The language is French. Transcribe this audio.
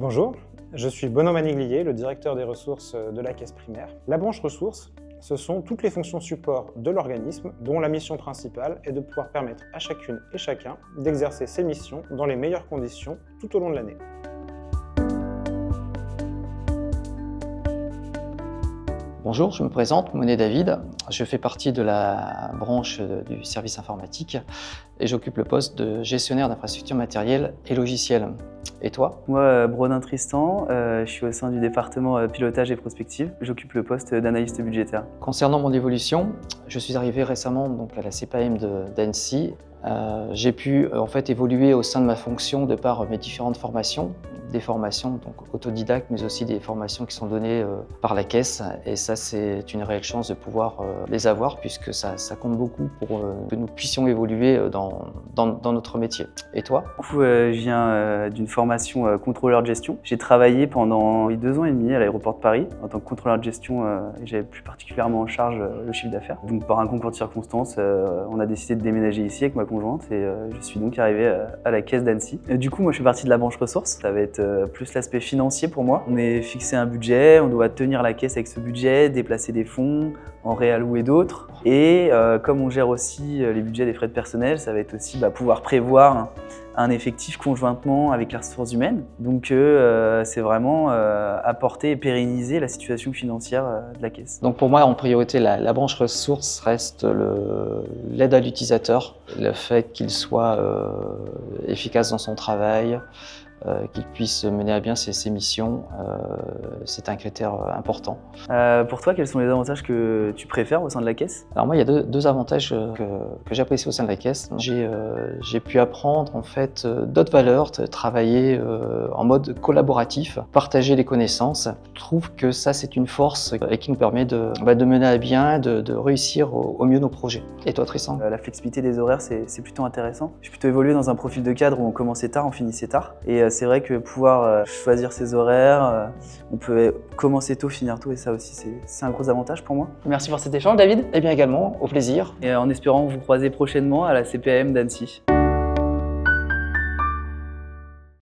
Bonjour, je suis Benoît Maniglier, le directeur des ressources de la Caisse primaire. La branche ressources, ce sont toutes les fonctions support de l'organisme dont la mission principale est de pouvoir permettre à chacune et chacun d'exercer ses missions dans les meilleures conditions tout au long de l'année. Bonjour, je me présente, Monet David. Je fais partie de la branche du service informatique et j'occupe le poste de gestionnaire d'infrastructures matérielles et logicielles. Et toi? Moi, Brodin Tristan, je suis au sein du département pilotage et prospective. J'occupe le poste d'analyste budgétaire. Concernant mon évolution, je suis arrivé récemment à la CPAM d'Annecy. J'ai pu évoluer au sein de ma fonction de par mes différentes formations, des formations autodidactes mais aussi des formations qui sont données par la Caisse, et ça c'est une réelle chance de pouvoir les avoir puisque ça compte beaucoup pour que nous puissions évoluer dans notre métier. Et toi? Je viens d'une formation contrôleur de gestion. J'ai travaillé pendant 2 ans et demi à l'aéroport de Paris en tant que contrôleur de gestion. J'avais plus particulièrement en charge le chiffre d'affaires. Donc par un concours de circonstances, on a décidé de déménager ici avec ma conjointe et je suis donc arrivé à la Caisse d'Annecy. Du coup, moi je fais partie de la branche ressources. Ça va être plus l'aspect financier pour moi. On est fixé un budget, on doit tenir la caisse avec ce budget, déplacer des fonds, en réallouer d'autres. Et comme on gère aussi les budgets des frais de personnel, ça va être aussi pouvoir prévoir un effectif conjointement avec les ressources humaines. Donc c'est vraiment apporter et pérenniser la situation financière de la caisse. Donc pour moi, en priorité, la branche ressources reste l'aide à l'utilisateur, le fait qu'il soit efficace dans son travail, qu'il puisse mener à bien ses missions, c'est un critère important. Pour toi, quels sont les avantages que tu préfères au sein de la Caisse? Alors moi, il y a deux avantages que j'apprécie au sein de la Caisse. J'ai pu apprendre d'autres valeurs, travailler en mode collaboratif, partager les connaissances. Je trouve que ça, c'est une force et qui nous permet de mener à bien, de réussir au mieux nos projets. Et toi, Tristan? La flexibilité des horaires, c'est plutôt intéressant. J'ai plutôt évolué dans un profil de cadre où on commençait tard, on finissait tard. Et c'est vrai que pouvoir choisir ses horaires, on peut commencer tôt, finir tôt, et ça aussi c'est un gros avantage pour moi. Merci pour cet échange, David. Eh bien également, au plaisir. Et en espérant vous croiser prochainement à la CPAM d'Annecy.